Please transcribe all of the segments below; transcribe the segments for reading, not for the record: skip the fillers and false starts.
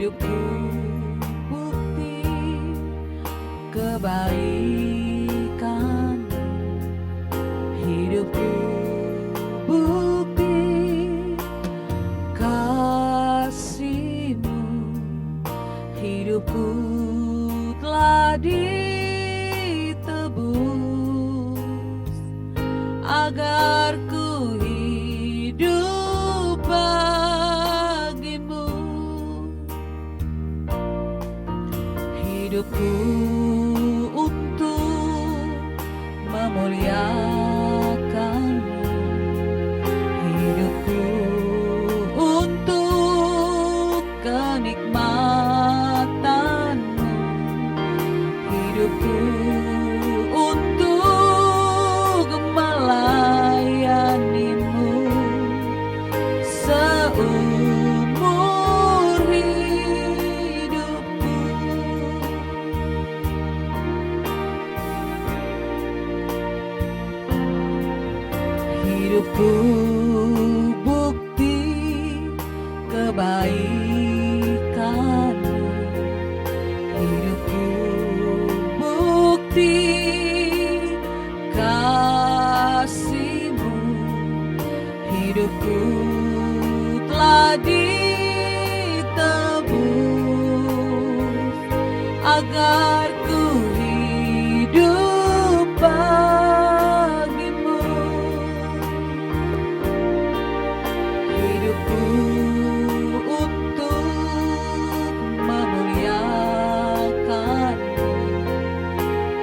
hidupku bukti kebaikan, hidupku bukti kasih-Mu, hidupku telah ditebus agar ku hidup bagi-Mu. Hidupku untuk memuliakan-Mu, hidupku untuk kenikmatan-Mu, hidupku untuk melayani-Mu seumur hidupku. Hidupku bukti kebaikan-Mu, hidupku bukti kasih-Mu, hidupku telah ditebus agar ku hidup bagi-Mu. Hidupku untuk memuliakan-Mu,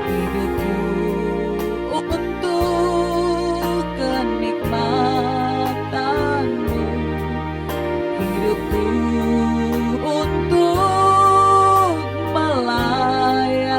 hidupku untuk kenikmatan-Mu, hidupku untuk melayani-Mu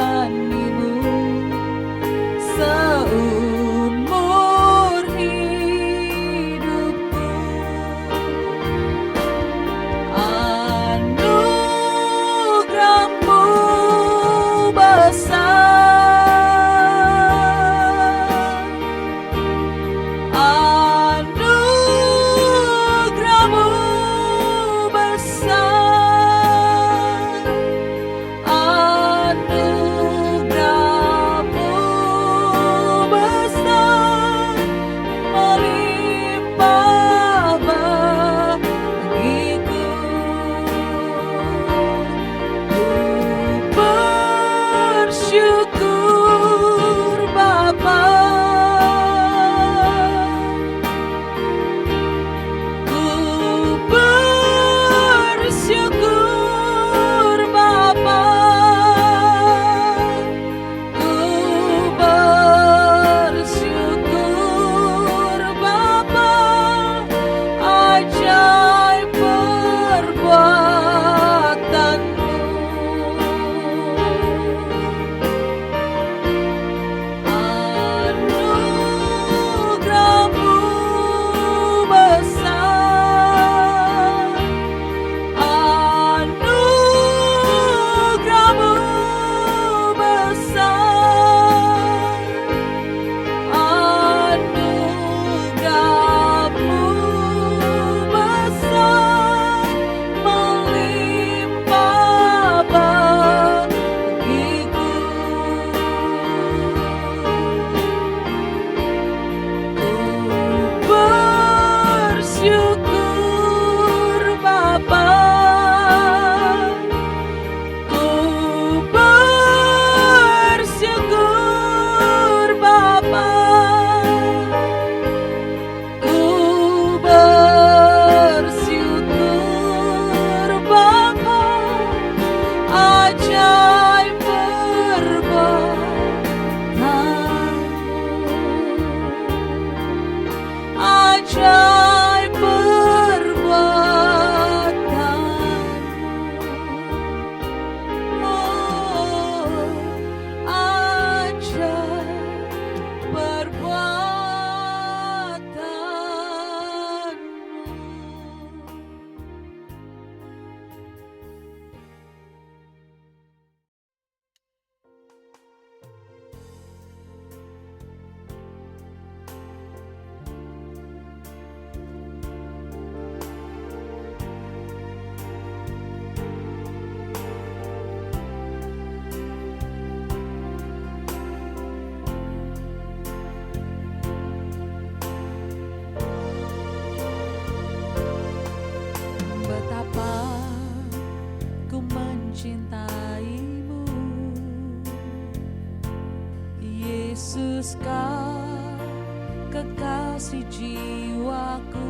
kekasih jiwaku.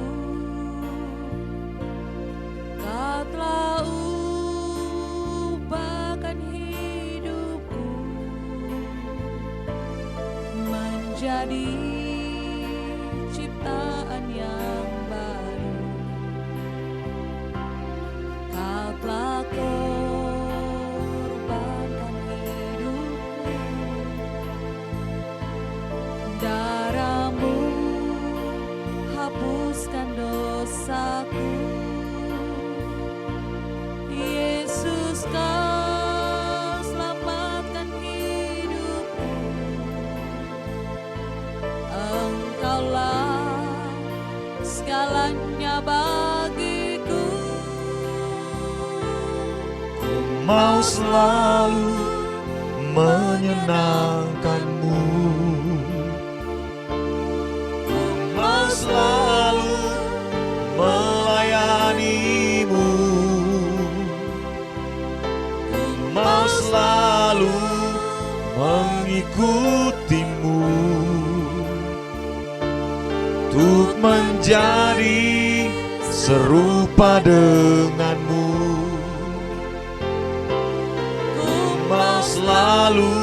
Kau telah ubahkan hidupku menjadi ciptaan yang baru. Kau telah korbankan hidupmu, darahmu hapuskan dosaku. Yesus, kau selamatkan hidupku. Engkaulah segalanya bagiku. Ku mau selalu menyenangkanmu. Ku mau selalu melayanimu. Ku mau selalu mengikutimu, untuk menjadi serupa denganmu. Ku mau selalu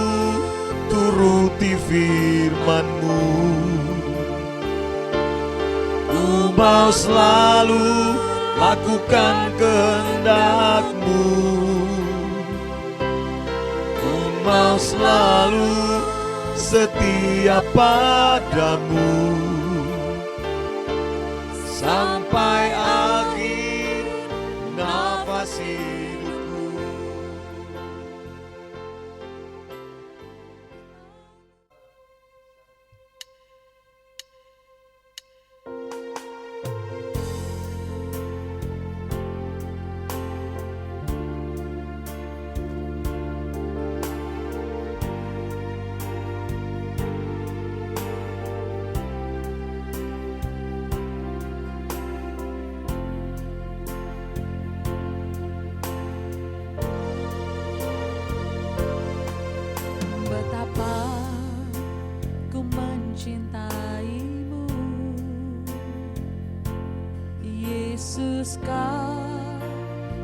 turuti firman-Mu. Ku mau selalu lakukan kehendak-Mu. Ku mau selalu setia padamu sampai akhir nafas hidupku. Betapa ku mencintaimu, Yesus, kau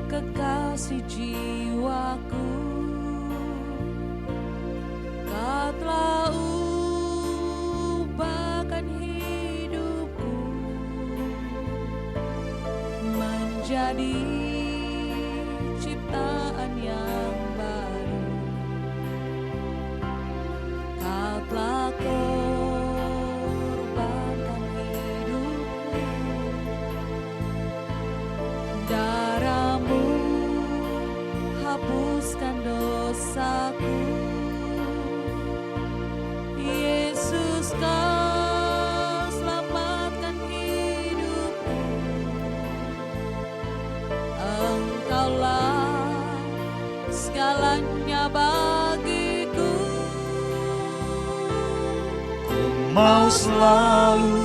kekasih jiwaku. Kau telah ubahkan hidupku menjadi ciptaan yang baru. Kau telah korbankan hidupmu, darahmu hapuskan dosaku. Yesus, kau selamatkan hidupku. Engkaulah segalanya bagiku. Ku mau selalu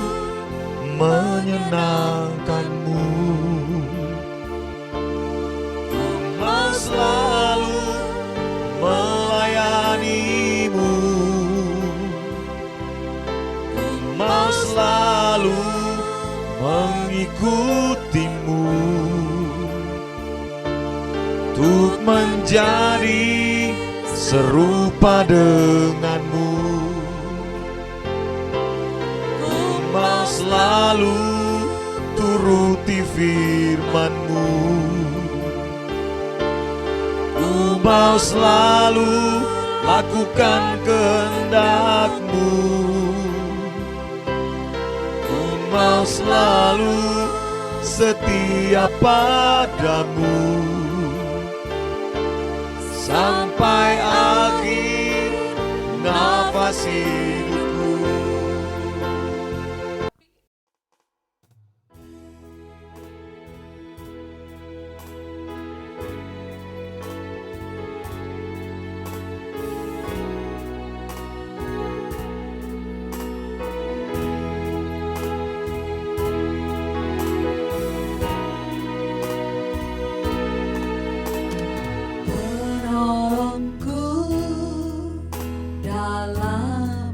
menyenangkanmu. Ku mau selalu melayanimu. Ku mau selalu mengikutimu, untuk menjadi serupa denganmu. Ku mau selalu turuti firman-Mu. Ku mau selalu lakukan kehendak-Mu. Ku mau selalu setia padamu sampai akhir nafas hidupku. Penolongku dalam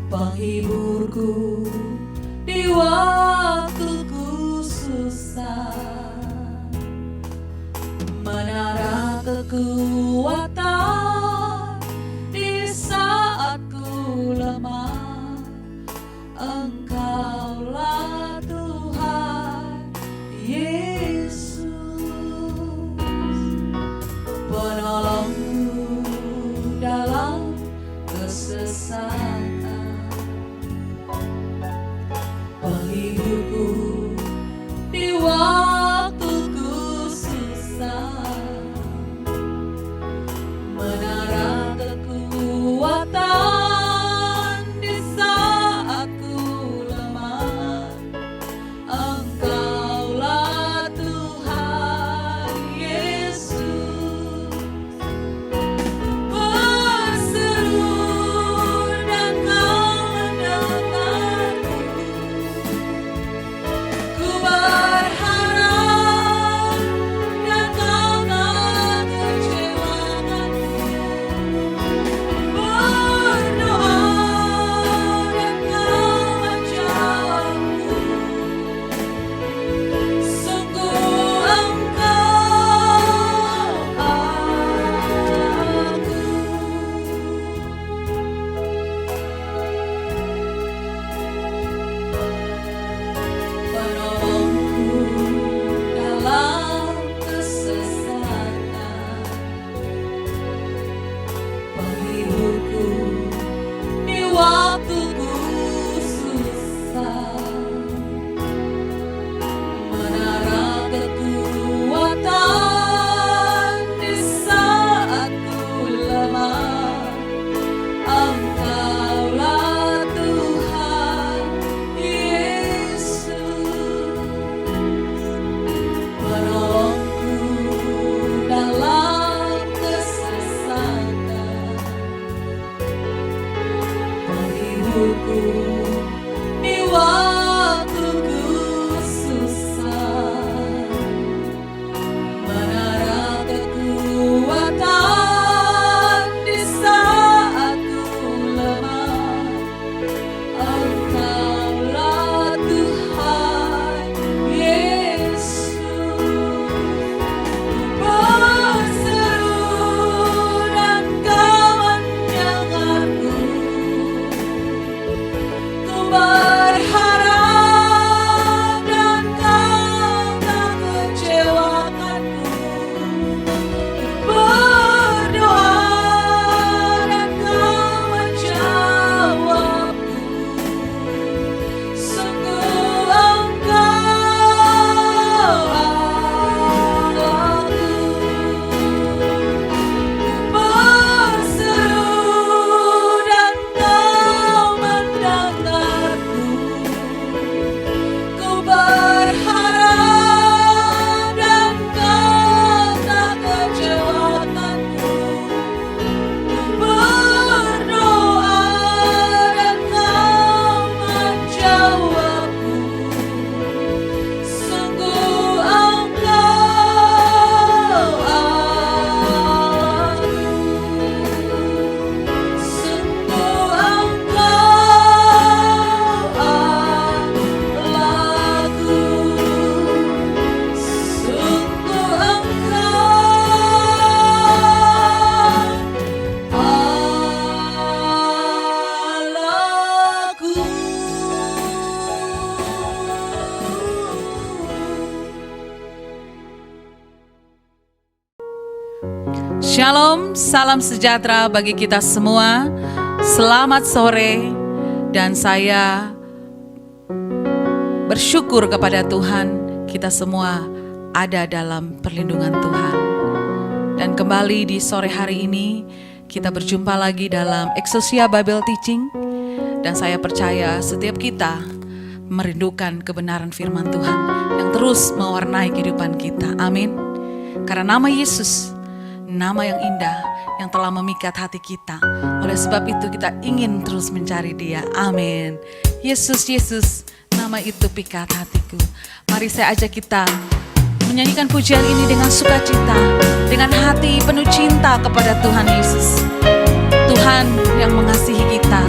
penghiburku di waktuku susah, menara kekuatan di saat ku lemah. Engkaulah Tuhan Yesus, penolongku dalam kesesatan, penghiburku di waktuku susah, menara kekuatan di saat ku lemah. Engkaulah Tuhan Yesus, berseru dan Kau mendengarku. Ku berharap dan Kau tak kecewakanku. Berdoa dan Kau menjawabku. Sungguh Engkau penolongku dalam kesesatan, penghiburku di waktuku susah, menara kekuatan di saat ku lemah. Engkaulah Tuhan Yesus, penolongku dalam kesesatan, penghiburku di waktuku susah, menara kekuatan di saat ku lemah. Engkaulah Tuhan Yesus, berseru dan Kau mendengarku. Ku berharap dan Kau tak kecewakanku. Berdoa dan Kau menjawabku. Sungguh Engkau Allahku. Berseru dan Kau mendengarku. Ku berharap dan Kau tak kecewakanku. Berdoa dan Kau menjawabku. Sungguh Engkau Allahku. Sungguh Engkau Allahku. Sungguh Shalom, salam sejahtera bagi kita semua. Selamat sore, dan saya bersyukur kepada Tuhan kita semua ada dalam perlindungan Tuhan. Dan kembali di sore hari ini kita berjumpa lagi dalam Exousia Bible Teaching. Dan saya percaya setiap kita merindukan kebenaran firman Tuhan yang terus mewarnai kehidupan kita. Amin. Karena nama Yesus, nama yang indah yang telah memikat hati kita. Oleh sebab itu kita ingin terus mencari Dia. Amin. Yesus, Yesus, nama itu pikat hatiku. Mari saya ajak kita menyanyikan pujian ini dengan sukacita, dengan hati penuh cinta kepada Tuhan Yesus. Tuhan yang mengasihi kita.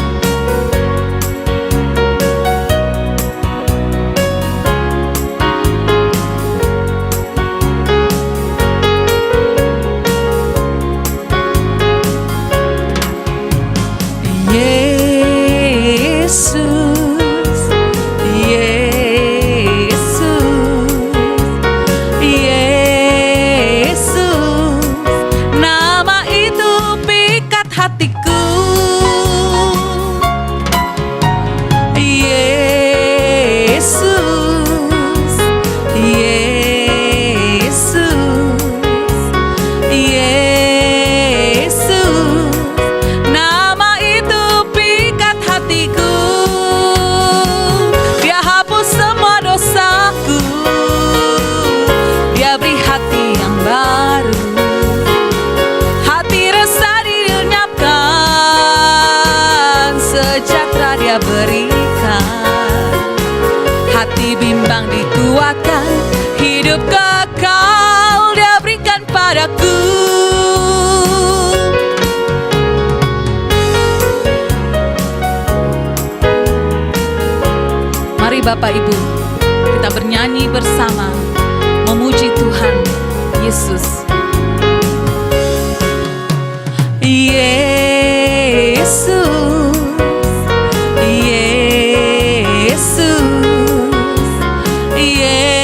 sejahtera Dia berikan. Hati bimbang dikuatkan, hidup kekal Dia berikan padaku. Mari Bapak Ibu, kita bernyanyi bersama, memuji Tuhan Yesus. Yesus, Yesus, Yesus,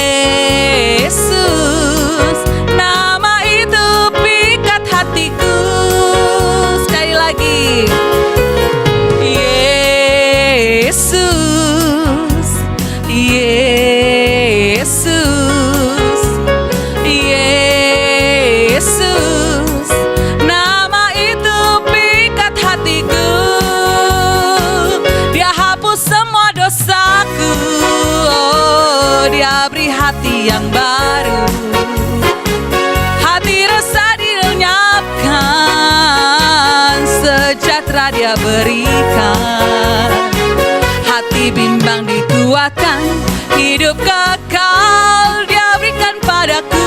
nama itu pikat hatiku. Sekali lagi, Yesus, Yesus, Yesus, nama itu pikat hatiku. Dia hapus semua dosaku, oh, Dia beri hati yang baru. Hati resah dilenyapkan, sejahtera Dia berikan. Hati bimbang dikuatkan, hidup kekal Dia berikan padaku.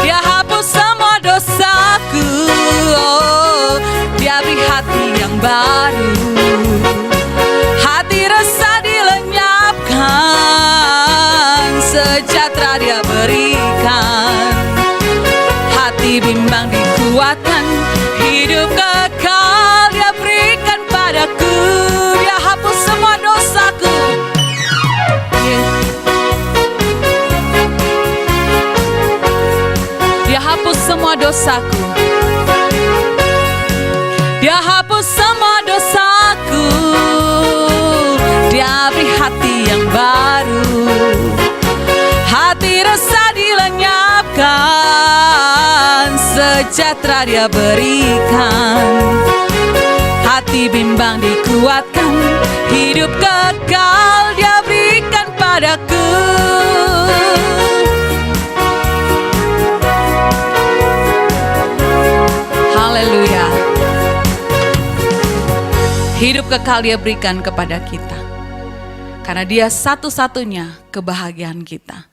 Dia hapus semua dosaku, oh, Dia beri hati yang baru. Hati resah dilenyapkan, sejahtera Dia berikan. Hati bimbang dikuatkan, hidup kekal Dia berikan padaku. Dia hapus semua dosaku. Dia hapus semua dosaku. Dia hapus semua dosaku. Dia beri hati yang baru. Hati resah dilenyapkan, sejahtera Dia berikan. Hati bimbang dikuatkan, hidup kekal Dia berikan padaku. Haleluya. Hidup kekal Dia berikan kepada kita, karena Dia satu-satunya kebahagiaan kita.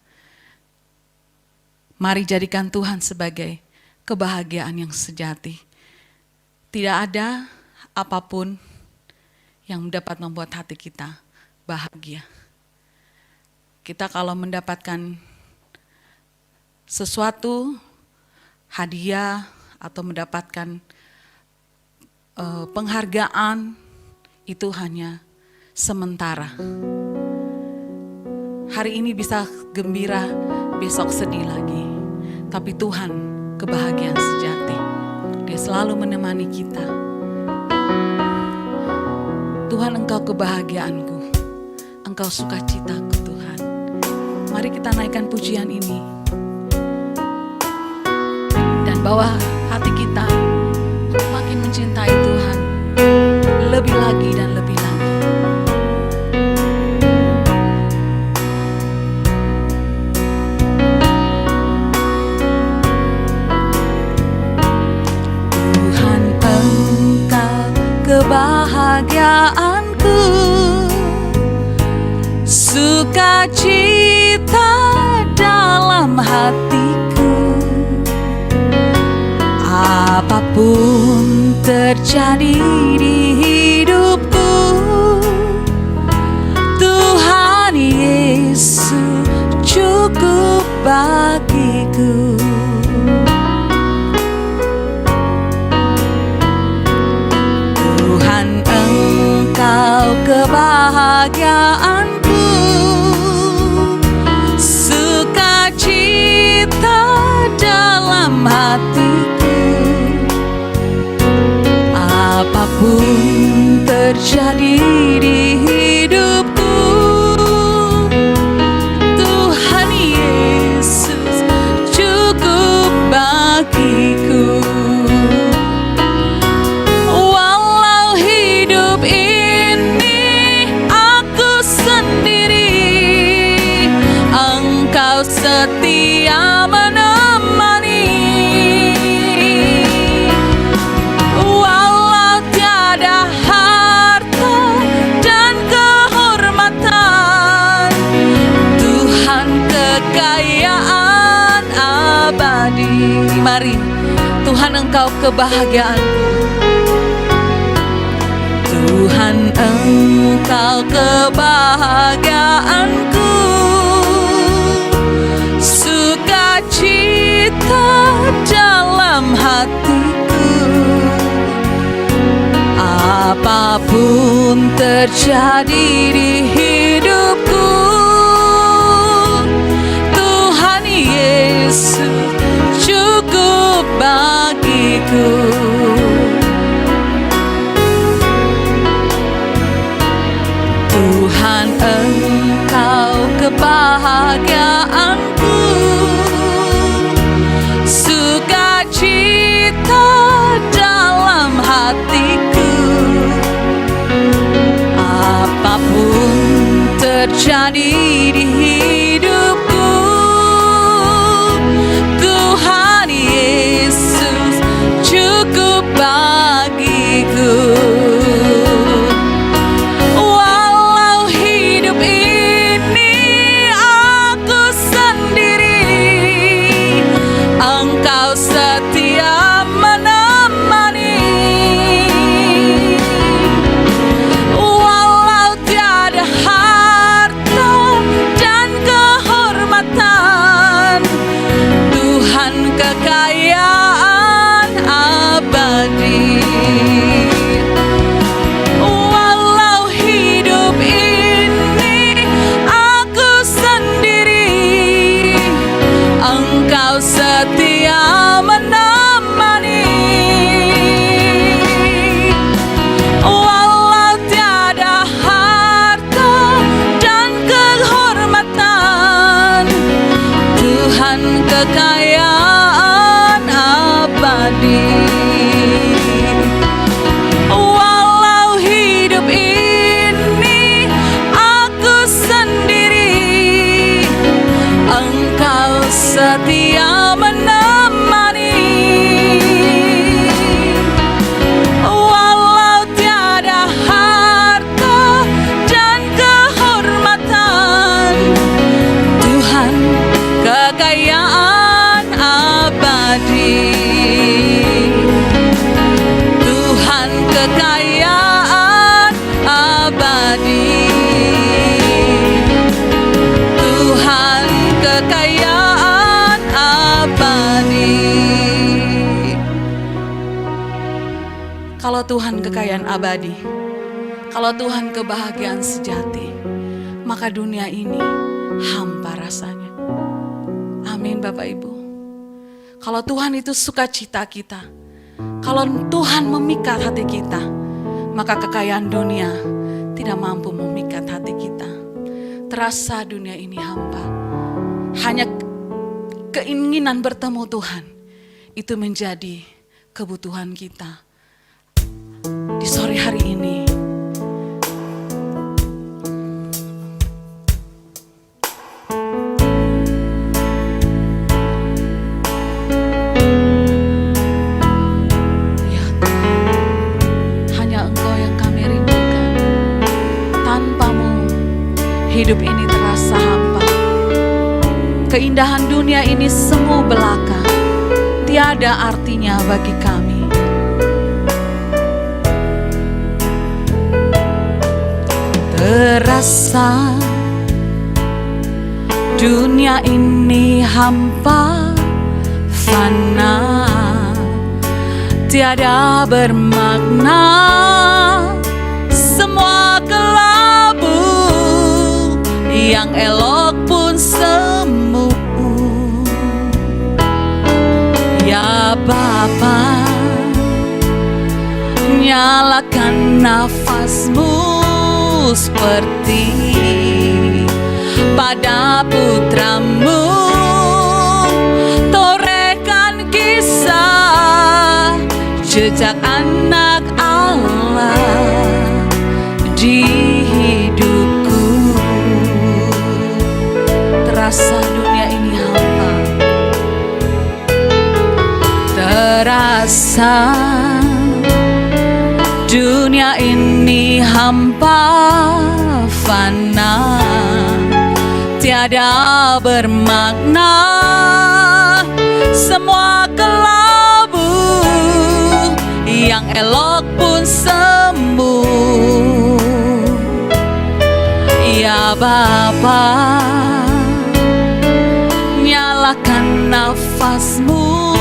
Mari jadikan Tuhan sebagai kebahagiaan yang sejati. Tidak ada apapun yang dapat membuat hati kita bahagia. Kita kalau mendapatkan sesuatu, hadiah, atau mendapatkan penghargaan, itu hanya sementara. Hari ini bisa gembira, besok sedih lagi. Tapi Tuhan kebahagiaan sejati. Dia selalu menemani kita. Tuhan, Engkau kebahagiaanku, Engkau sukacitaku Tuhan. Mari kita naikkan pujian ini dan bawa hati kita makin mencintai Tuhan lebih lagi dan lebih lagi. Tuhan, Engkau kebahagiaanku, sukacita dalam hatiku. Apapun terjadi di hidupku, Tuhan Yesus cukup bagiku. Tuhan, Engkau kebahagiaanku, sukacita dalam hatiku. Apapun terjadi di hidupku, Tuhan Yesus cukup bagiku. Walau hidup ini aku Engkau kebahagiaanku. Tuhan, Engkau kebahagiaanku, sukacita dalam hatiku. Apapun terjadi di hidupku, Tuhan Yesus cukup bagiku. Tuhan, Engkau kebahagiaanku, sukacita dalam hatiku. Apapun terjadi di hidupku, Tuhan Yesus cukup bagiku. Walau hidup ini aku sendiri, Engkau setia menemani. Walau tiada harta dan kehormatan, Tuhan kekayaan abadi. Walau hidup ini aku sendiri, Engkau setia menemani. Walau tiada harta dan kehormatan, Tuhan kekayaan abadi. Walau hidup ini aku sendiri, Engkau setia menemani. Walau tiada harta dan kehormatan, Tuhan kekayaan abadi. Tuhan kekayaan abadi. Tuhan kekayaan abadi. Kalau Tuhan kekayaan abadi, kalau Tuhan kebahagiaan sejati, maka dunia ini hampa rasanya. Amin Bapak Ibu. Kalau Tuhan itu sukacita kita, kalau Tuhan memikat hati kita, maka kekayaan dunia tidak mampu memikat hati kita. Terasa dunia ini hampa. Hanya keinginan bertemu Tuhan itu menjadi kebutuhan kita. Di sore hari ini, ya, hanya Engkau yang kami rindukan. Tanpamu hidup ini terasa hampa. Keindahan dunia ini semu belaka, tiada artinya bagi kami. Terasa dunia ini hampa, fana, tiada bermakna. Semua kelabu, yang elok pun semu. Ya Bapa, nyalakan nafasmu seperti pada putramu. Torehkan kisah jejak anak Allah di hidupku. Terasa dunia ini hampa, terasa dunia ini hampa, fana, tiada bermakna. Semua kelabu yang elok pun semu. Ya Bapa, nyalakan nafasmu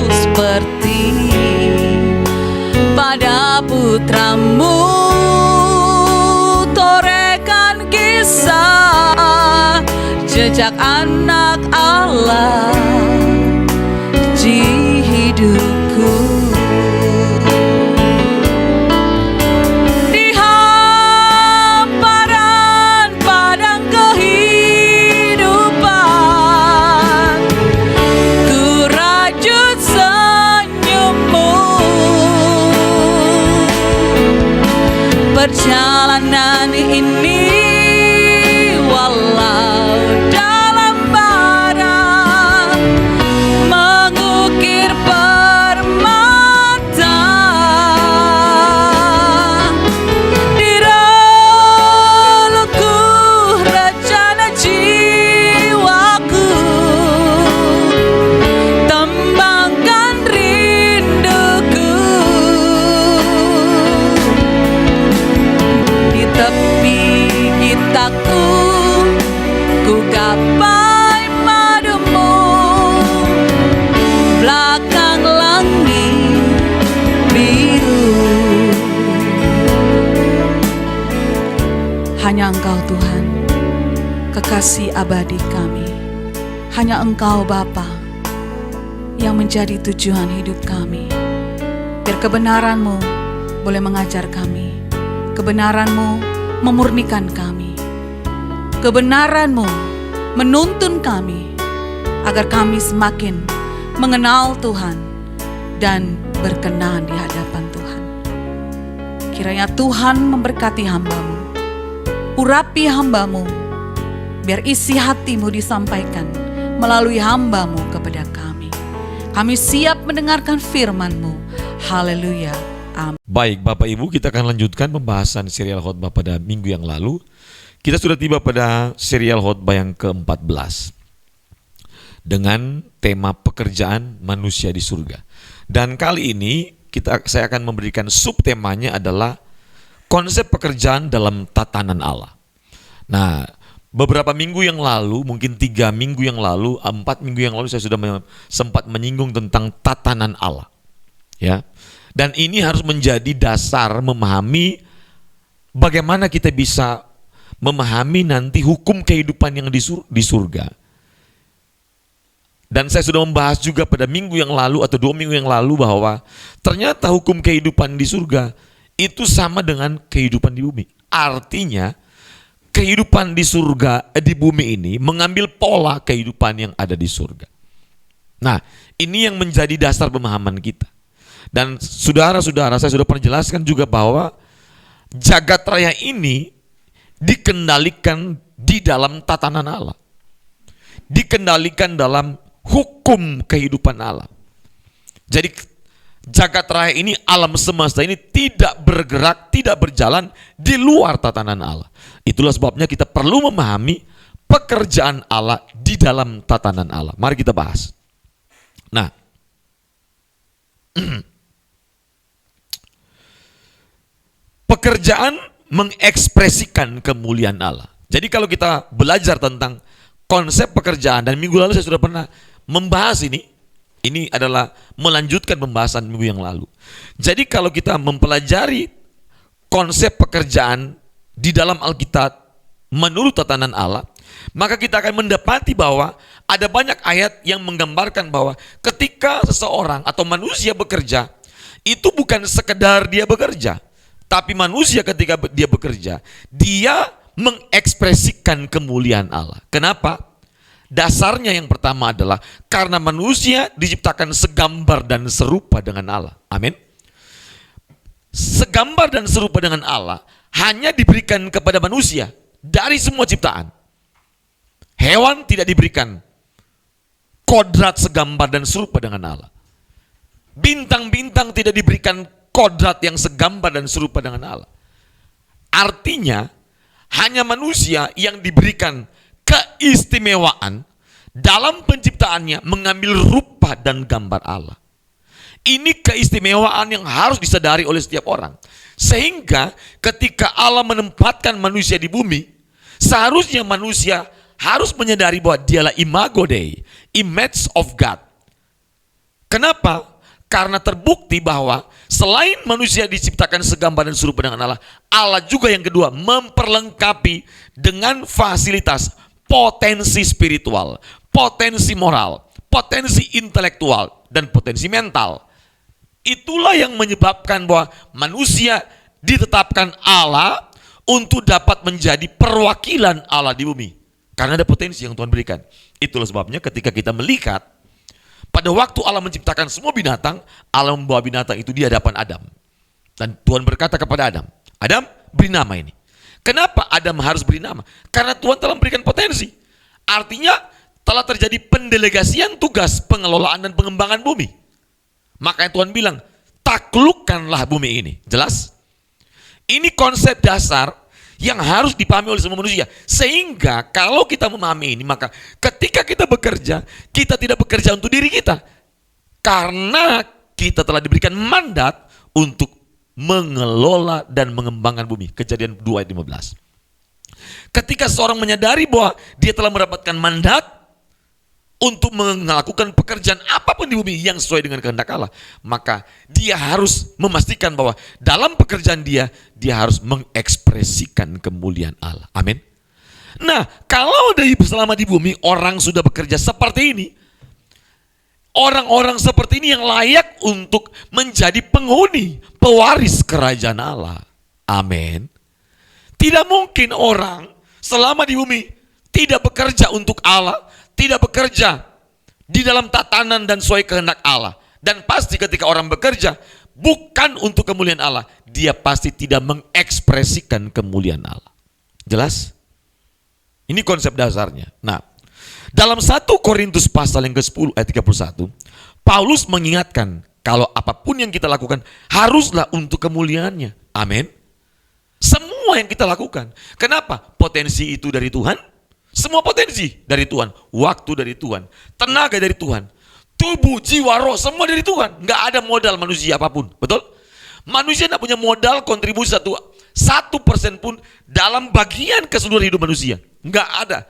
seperti pada putramu, torehkan kisah jejak anak Allah di hidupku. Di hamparan padang kehidupan, ku rajut senyummu. Perjalanan ini walau dalam bara, mengukir permata, di relungku rencana jiwaku, tembangkan rinduku. Di tepi gitaku ku gapai madumu, belakang langit biru. Hanya Engkau Tuhan, kekasih abadi kami. Hanya Engkau Bapa yang menjadi tujuan hidup kami. Biar kebenaran-Mu boleh mengajar kami, kebenaran-Mu memurnikan kami, kebenaran-Mu menuntun kami, agar kami semakin mengenal Tuhan dan berkenan di hadapan Tuhan. Kiranya Tuhan memberkati hamba-Mu, urapi hamba-Mu, biar isi hati-Mu disampaikan melalui hamba-Mu kepada kami. Kami siap mendengarkan firman-Mu. Haleluya. Amin. Baik Bapak Ibu, kita akan lanjutkan pembahasan serial khotbah pada minggu yang lalu. Kita sudah tiba pada serial khotbah yang ke-14 dengan tema pekerjaan manusia di surga. Dan kali ini saya akan memberikan subtemanya adalah konsep pekerjaan dalam tatanan Allah. Nah, beberapa minggu yang lalu, mungkin 3 minggu yang lalu, 4 minggu yang lalu saya sudah sempat menyinggung tentang tatanan Allah. Ya. Dan ini harus menjadi dasar memahami bagaimana kita bisa memahami nanti hukum kehidupan yang di surga. Dan saya sudah membahas juga pada minggu yang lalu atau 2 minggu yang lalu bahwa ternyata hukum kehidupan di surga itu sama dengan kehidupan di bumi. Artinya kehidupan di surga, di bumi ini mengambil pola kehidupan yang ada di surga. Nah, ini yang menjadi dasar pemahaman kita. Dan saudara-saudara, saya sudah pernah jelaskan juga bahwa jagat raya ini dikendalikan di dalam tatanan Allah. Dikendalikan dalam hukum kehidupan Allah. Jadi jagat raya ini, alam semesta ini tidak bergerak, tidak berjalan di luar tatanan Allah. Itulah sebabnya kita perlu memahami pekerjaan Allah di dalam tatanan Allah. Mari kita bahas. Nah, pekerjaan mengekspresikan kemuliaan Allah. Jadi kalau kita belajar tentang konsep pekerjaan, dan minggu lalu saya sudah pernah membahas ini adalah melanjutkan pembahasan minggu yang lalu. Jadi kalau kita mempelajari konsep pekerjaan di dalam Alkitab menurut tatanan Allah, maka kita akan mendapati bahwa ada banyak ayat yang menggambarkan bahwa ketika seseorang atau manusia bekerja, itu bukan sekedar dia bekerja, tapi manusia ketika dia bekerja, dia mengekspresikan kemuliaan Allah. Kenapa? Dasarnya yang pertama adalah karena manusia diciptakan segambar dan serupa dengan Allah. Amin. Segambar dan serupa dengan Allah hanya diberikan kepada manusia dari semua ciptaan. Hewan tidak diberikan kodrat segambar dan serupa dengan Allah. Bintang-bintang tidak diberikan kodrat yang segambar dan serupa dengan Allah. Artinya hanya manusia yang diberikan keistimewaan dalam penciptaannya mengambil rupa dan gambar Allah. Ini keistimewaan yang harus disadari oleh setiap orang. Sehingga ketika Allah menempatkan manusia di bumi, seharusnya manusia harus menyadari bahwa dialah imago Dei, image of God. Kenapa? Karena terbukti bahwa selain manusia diciptakan segambar dan serupa dengan Allah, Allah juga yang kedua memperlengkapi dengan fasilitas, potensi spiritual, potensi moral, potensi intelektual, dan potensi mental. Itulah yang menyebabkan bahwa manusia ditetapkan Allah untuk dapat menjadi perwakilan Allah di bumi. Karena ada potensi yang Tuhan berikan. Itulah sebabnya ketika kita melihat pada waktu Allah menciptakan semua binatang, Allah membawa binatang itu di hadapan Adam. Dan Tuhan berkata kepada Adam, Adam, beri nama ini. Kenapa Adam harus beri nama? Karena Tuhan telah memberikan potensi. Artinya telah terjadi pendelegasian tugas pengelolaan dan pengembangan bumi. Makanya Tuhan bilang, taklukkanlah bumi ini. Jelas? Ini konsep dasar yang harus dipahami oleh semua manusia. Sehingga kalau kita memahami ini, maka ketika kita bekerja, kita tidak bekerja untuk diri kita. Karena kita telah diberikan mandat untuk mengelola dan mengembangkan bumi. Kejadian 2 ayat 15. Ketika seorang menyadari bahwa dia telah mendapatkan mandat untuk melakukan pekerjaan apapun di bumi yang sesuai dengan kehendak Allah, maka dia harus memastikan bahwa dalam pekerjaan dia harus mengekspresikan kemuliaan Allah. Amin. Nah, kalau selama di bumi orang sudah bekerja seperti ini, orang-orang seperti ini yang layak untuk menjadi penghuni, pewaris kerajaan Allah. Amin. Tidak mungkin orang selama di bumi tidak bekerja untuk Allah, tidak bekerja di dalam tatanan dan sesuai kehendak Allah. Dan pasti ketika orang bekerja bukan untuk kemuliaan Allah, dia pasti tidak mengekspresikan kemuliaan Allah. Jelas? Ini konsep dasarnya. Nah, dalam 1 Korintus pasal yang ke-10 ayat 31, Paulus mengingatkan kalau apapun yang kita lakukan haruslah untuk kemuliaannya. Amin. Semua yang kita lakukan. Kenapa? Potensi itu dari Tuhan. Semua potensi dari Tuhan, waktu dari Tuhan, tenaga dari Tuhan, tubuh, jiwa, roh, semua dari Tuhan. Nggak ada modal manusia apapun, betul? Manusia tidak punya modal kontribusi 1% pun dalam bagian keseluruhan hidup manusia. Nggak ada.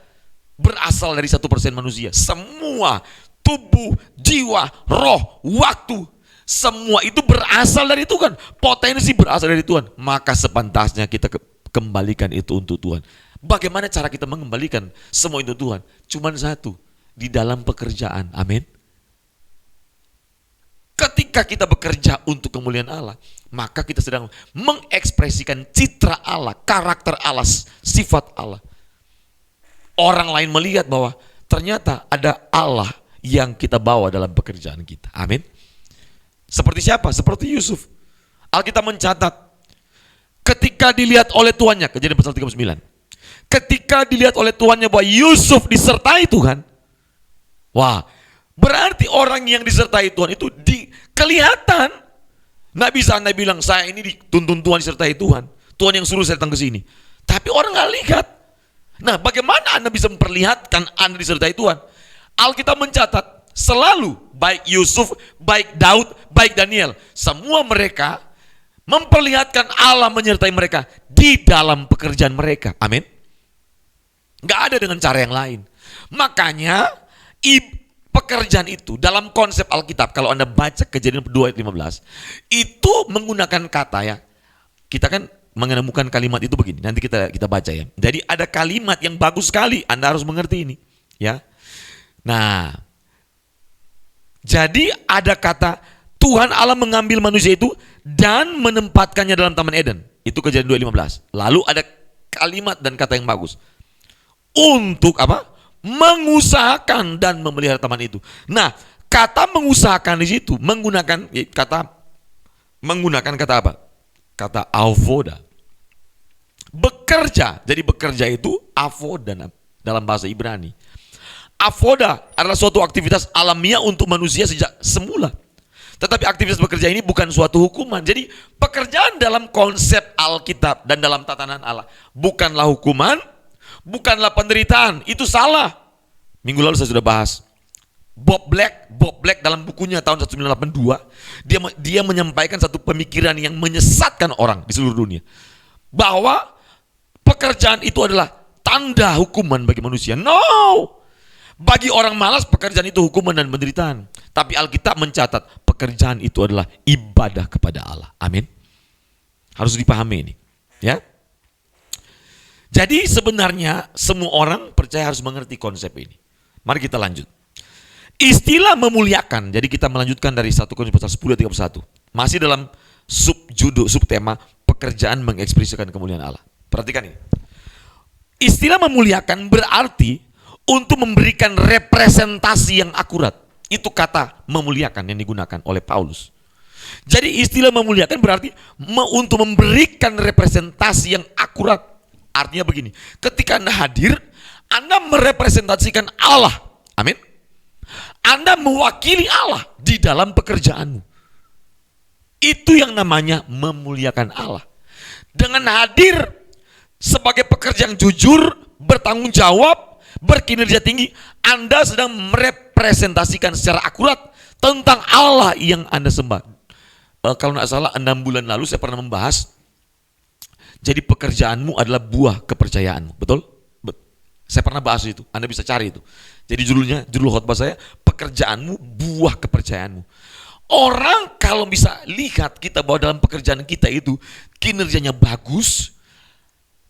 Berasal dari 1% manusia. Semua tubuh, jiwa, roh, waktu, semua itu berasal dari Tuhan. Potensi berasal dari Tuhan. Maka sepantasnya kita kembalikan itu untuk Tuhan. Bagaimana cara kita mengembalikan semua itu Tuhan? Cuman satu, di dalam pekerjaan. Amin. Ketika kita bekerja untuk kemuliaan Allah, maka kita sedang mengekspresikan citra Allah, karakter Allah, sifat Allah. Orang lain melihat bahwa ternyata ada Allah yang kita bawa dalam pekerjaan kita. Amin. Seperti siapa? Seperti Yusuf. Alkitab mencatat, ketika dilihat oleh tuannya, Kejadian pasal 39. Ketika dilihat oleh tuannya bahwa Yusuf disertai Tuhan, wah, berarti orang yang disertai Tuhan itu kelihatan. Nggak bisa Anda bilang saya ini dituntun Tuhan, disertai Tuhan, Tuhan yang suruh saya datang ke sini. Tapi orang nggak lihat. Nah, bagaimana Anda bisa memperlihatkan Anda disertai Tuhan? Alkitab mencatat selalu baik Yusuf, baik Daud, baik Daniel, semua mereka memperlihatkan Allah menyertai mereka di dalam pekerjaan mereka. Amin. Gak ada dengan cara yang lain. Makanya pekerjaan itu dalam konsep Alkitab, kalau Anda baca Kejadian 2 ayat 15, itu menggunakan kata ya. Kita kan menemukan kalimat itu begini. Nanti kita baca ya. Jadi ada kalimat yang bagus sekali. Anda harus mengerti ini, ya. Nah, jadi ada kata Tuhan Allah mengambil manusia itu dan menempatkannya dalam Taman Eden. Itu Kejadian 2 ayat 15. Lalu ada kalimat dan kata yang bagus. Untuk apa? Mengusahakan dan memelihara taman itu. Nah, kata mengusahakan di situ menggunakan kata apa? Kata avoda. Bekerja. Jadi bekerja itu avoda dalam bahasa Ibrani. Avoda adalah suatu aktivitas alamiah untuk manusia sejak semula. Tetapi aktivitas bekerja ini bukan suatu hukuman. Jadi pekerjaan dalam konsep Alkitab dan dalam tatanan Allah bukanlah hukuman, bukanlah penderitaan. Itu salah. Minggu lalu saya sudah bahas. Bob Black dalam bukunya tahun 1982, dia menyampaikan satu pemikiran yang menyesatkan orang di seluruh dunia. Bahwa pekerjaan itu adalah tanda hukuman bagi manusia. No! Bagi orang malas pekerjaan itu hukuman dan penderitaan. Tapi Alkitab mencatat pekerjaan itu adalah ibadah kepada Allah. Amin. Harus dipahami ini, ya. Jadi sebenarnya semua orang percaya harus mengerti konsep ini. Mari kita lanjut. Istilah memuliakan. Jadi kita melanjutkan dari 1 Korintus pasal 10 ayat 31. Masih dalam subtema pekerjaan mengekspresikan kemuliaan Allah. Perhatikan ini. Istilah memuliakan berarti untuk memberikan representasi yang akurat. Itu kata memuliakan yang digunakan oleh Paulus. Jadi istilah memuliakan berarti untuk memberikan representasi yang akurat. Artinya begini, ketika Anda hadir, Anda merepresentasikan Allah. Amin. Anda mewakili Allah di dalam pekerjaanmu. Itu yang namanya memuliakan Allah. Dengan hadir sebagai pekerja yang jujur, bertanggung jawab, berkinerja tinggi, Anda sedang merepresentasikan secara akurat tentang Allah yang Anda sembah. Kalau tidak salah 6 bulan lalu saya pernah membahas, jadi pekerjaanmu adalah buah kepercayaanmu. Betul? Saya pernah bahas itu, Anda bisa cari itu. Jadi judul khotbah saya, pekerjaanmu buah kepercayaanmu. Orang kalau bisa lihat kita bahwa dalam pekerjaan kita itu kinerjanya bagus,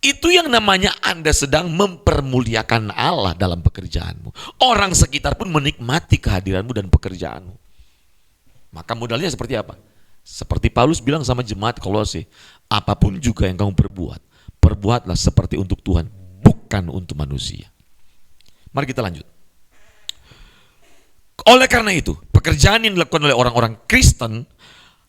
itu yang namanya Anda sedang mempermuliakan Allah dalam pekerjaanmu. Orang sekitar pun menikmati kehadiranmu dan pekerjaanmu. Maka modalnya seperti apa? Seperti Paulus bilang sama jemaat Kolose, apapun juga yang kamu perbuat, perbuatlah seperti untuk Tuhan, bukan untuk manusia. Mari kita lanjut. Oleh karena itu, pekerjaan yang dilakukan oleh orang-orang Kristen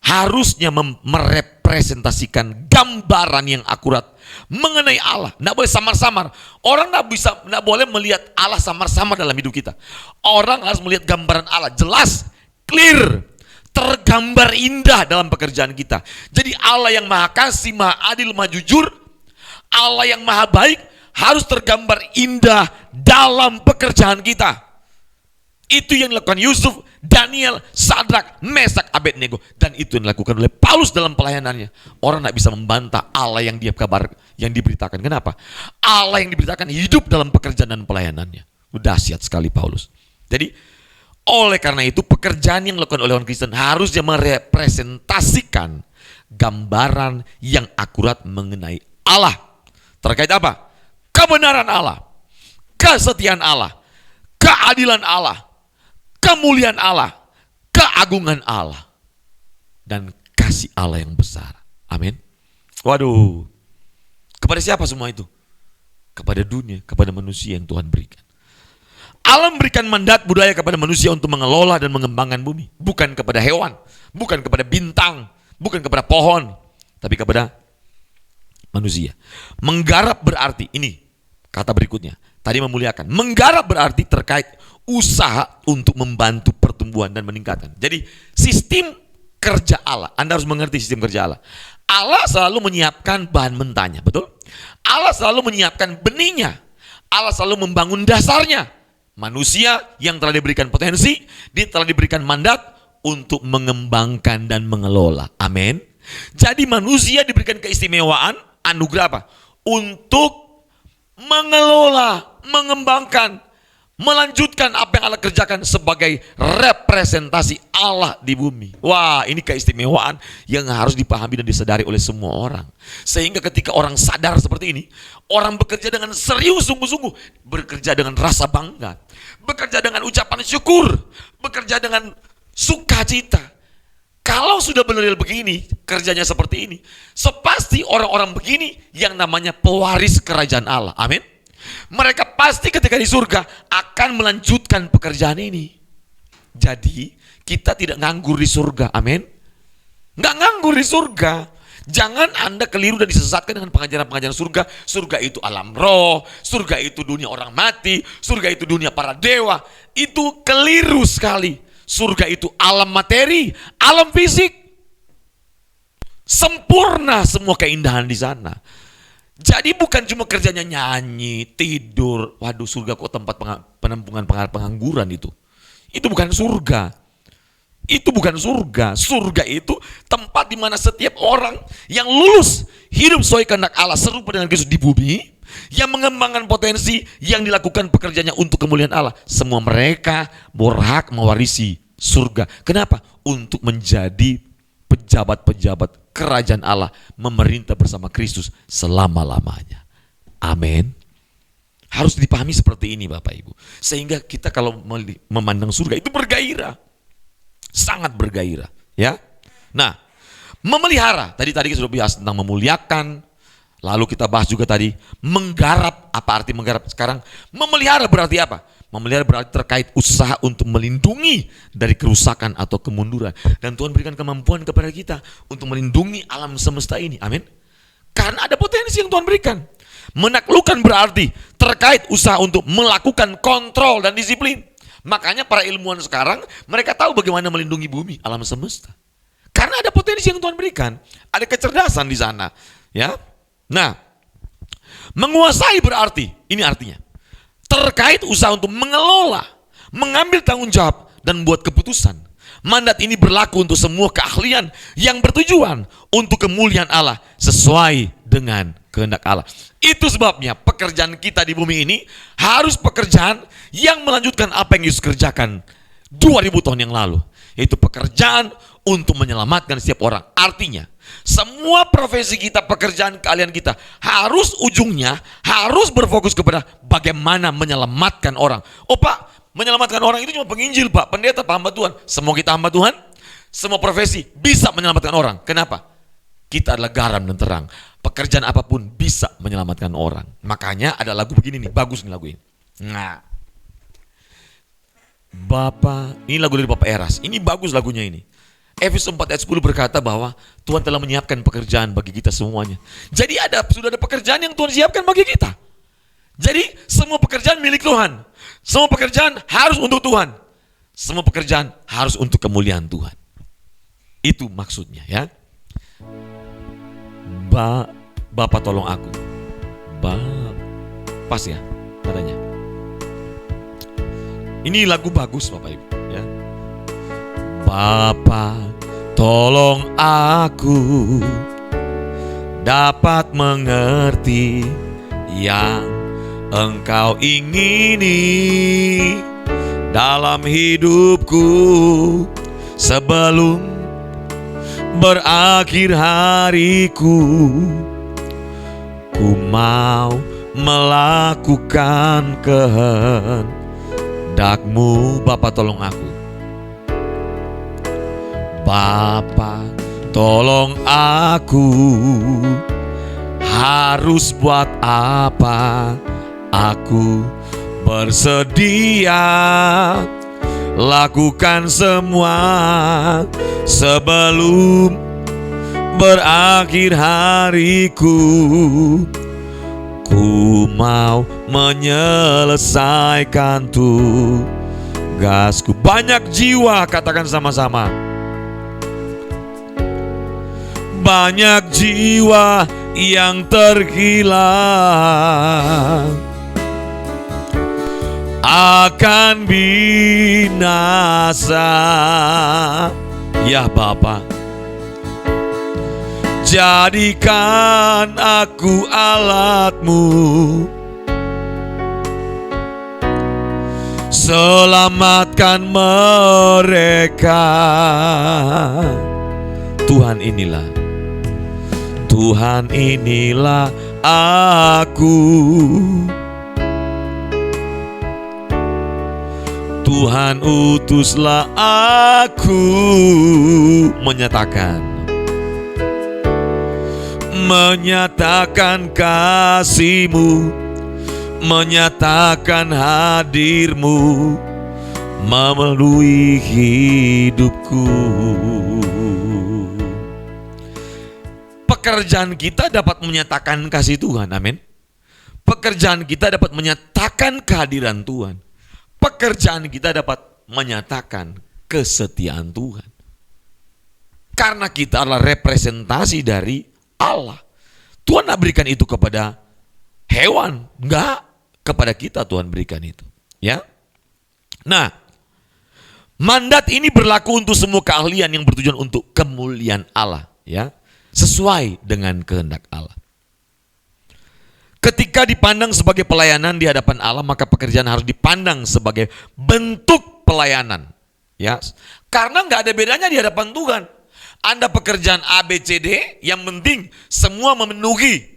harusnya merepresentasikan gambaran yang akurat mengenai Allah. Tidak boleh samar-samar. Orang tidak boleh melihat Allah samar-samar dalam hidup kita. Orang harus melihat gambaran Allah jelas, clear, tergambar indah dalam pekerjaan kita. Jadi Allah yang maha kasih, maha adil, maha jujur, Allah yang maha baik harus tergambar indah dalam pekerjaan kita. Itu yang dilakukan Yusuf, Daniel, Sadrak, Mesak, Abednego, dan itu yang dilakukan oleh Paulus dalam pelayanannya. Orang tidak bisa membantah Allah yang dia kabar, yang diberitakan. Kenapa? Allah yang diberitakan hidup dalam pekerjaan dan pelayanannya. Dahsyat sekali Paulus. Jadi oleh karena itu pekerjaan yang dilakukan oleh orang Kristen harusnya merepresentasikan gambaran yang akurat mengenai Allah. Terkait apa? Kebenaran Allah, kesetiaan Allah, keadilan Allah, kemuliaan Allah, keagungan Allah, dan kasih Allah yang besar. Amin. Waduh. Kepada siapa semua itu? Kepada dunia, kepada manusia yang Tuhan berikan. Allah memberikan mandat budaya kepada manusia untuk mengelola dan mengembangkan bumi. Bukan kepada hewan, bukan kepada bintang, bukan kepada pohon, tapi kepada manusia. Menggarap berarti, ini kata berikutnya, tadi memuliakan. Menggarap berarti terkait usaha untuk membantu pertumbuhan dan meningkatkan. Jadi sistem kerja Allah, Anda harus mengerti sistem kerja Allah. Allah selalu menyiapkan bahan mentahnya, betul? Allah selalu menyiapkan benihnya. Allah selalu membangun dasarnya. Manusia yang telah diberikan potensi, dia telah diberikan mandat untuk mengembangkan dan mengelola. Amin. Jadi manusia diberikan keistimewaan, anugerah apa? Untuk mengelola, mengembangkan, melanjutkan apa yang Allah kerjakan sebagai representasi Allah di bumi. Wah, ini keistimewaan yang harus dipahami dan disadari oleh semua orang. Sehingga ketika orang sadar seperti ini, orang bekerja dengan serius, sungguh-sungguh, bekerja dengan rasa bangga, bekerja dengan ucapan syukur, bekerja dengan sukacita. Kalau sudah benar begini, kerjanya seperti ini, sepasti orang-orang begini yang namanya pewaris kerajaan Allah. Amin. Mereka pasti ketika di surga akan melanjutkan pekerjaan ini. Jadi kita tidak nganggur di surga. Amin. Nggak nganggur di surga. Jangan Anda keliru dan disesatkan dengan pengajaran-pengajaran surga. Surga itu alam roh, surga itu dunia orang mati, surga itu dunia para dewa. Itu keliru sekali. Surga itu alam materi, alam fisik. Sempurna semua keindahan di sana. Jadi bukan cuma kerjanya nyanyi, tidur. Waduh, surga kok tempat penampungan pengangguran itu. Itu bukan surga. Itu bukan surga. Surga itu tempat di mana setiap orang yang lulus hidup sesuai kehendak Allah serupa dengan Kristus di bumi, yang mengembangkan potensi, yang dilakukan pekerjaannya untuk kemuliaan Allah. Semua mereka berhak mewarisi surga. Kenapa? Untuk menjadi pejabat-pejabat kerajaan Allah, memerintah bersama Kristus selama-lamanya. Amin. Harus dipahami seperti ini Bapak Ibu. Sehingga kita kalau memandang surga itu bergairah. Sangat bergairah, ya. Nah, memelihara. Tadi kita sudah bahas tentang memuliakan. Lalu kita bahas juga tadi menggarap. Apa arti menggarap? Sekarang memelihara berarti apa? Memelihara berarti terkait usaha untuk melindungi dari kerusakan atau kemunduran. Dan Tuhan berikan kemampuan kepada kita untuk melindungi alam semesta ini. Amin. Karena ada potensi yang Tuhan berikan. Menaklukkan berarti terkait usaha untuk melakukan kontrol dan disiplin. Makanya para ilmuwan sekarang mereka tahu bagaimana melindungi bumi, alam semesta. Karena ada potensi yang Tuhan berikan, ada kecerdasan di sana, ya. Nah, menguasai berarti, ini artinya terkait usaha untuk mengelola, mengambil tanggung jawab dan buat keputusan. Mandat ini berlaku untuk semua keahlian yang bertujuan untuk kemuliaan Allah sesuai dengan kehendak Allah. Itu sebabnya pekerjaan kita di bumi ini harus pekerjaan yang melanjutkan apa yang Yesus kerjakan 2000 tahun yang lalu. Yaitu pekerjaan untuk menyelamatkan setiap orang. Artinya semua profesi kita, pekerjaan keahlian kita harus ujungnya harus berfokus kepada bagaimana menyelamatkan orang. Oh Pak, menyelamatkan orang itu cuma penginjil Pak, pendeta, Pak, hamba Tuhan. Semua kita hamba Tuhan, semua profesi bisa menyelamatkan orang. Kenapa? Kita adalah garam dan terang. Pekerjaan apapun bisa menyelamatkan orang. Makanya ada lagu begini nih, bagus nih lagu ini. Nah, Bapak, ini lagu dari Bapak Eras. Ini bagus lagunya ini. Efesus 4 ayat 10 berkata bahwa Tuhan telah menyiapkan pekerjaan bagi kita semuanya. Jadi sudah ada pekerjaan yang Tuhan siapkan bagi kita. Jadi semua pekerjaan milik Tuhan. Semua pekerjaan harus untuk Tuhan. Semua pekerjaan harus untuk kemuliaan Tuhan. Itu maksudnya ya. Bapak tolong aku. Pas ya nadanya. Ini lagu bagus Bapak Ibu ya. Bapa tolong aku dapat mengerti yang Engkau ingini dalam hidupku sebelum berakhir hariku. Ku mau melakukan kehendak-Mu. Bapa tolong aku. Bapa tolong aku. Harus buat apa? Aku bersedia lakukan semua sebelum berakhir hariku. Ku mau menyelesaikan tugasku. Banyak jiwa, katakan sama-sama. Banyak jiwa yang terhilang akan binasa. Ya Bapa, jadikan aku alat-Mu, selamatkan mereka. Tuhan inilah aku. Tuhan utuslah aku menyatakan kasih-Mu, menyatakan hadir-Mu memenuhi hidupku. Pekerjaan kita dapat menyatakan kasih Tuhan, amin. Pekerjaan kita dapat menyatakan kehadiran Tuhan. Pekerjaan kita dapat menyatakan kesetiaan Tuhan. Karena kita adalah representasi dari Allah. Tuhan tidak berikan itu kepada hewan, enggak, kepada kita Tuhan berikan itu. Ya. Nah, Mandat ini berlaku untuk semua keahlian yang bertujuan untuk kemuliaan Allah, ya, sesuai dengan kehendak Allah. Ketika dipandang sebagai pelayanan di hadapan Allah, maka pekerjaan harus dipandang sebagai bentuk pelayanan, ya. Karena nggak ada bedanya di hadapan Tuhan. Anda pekerjaan A, B, C, D, yang penting semua memenuhi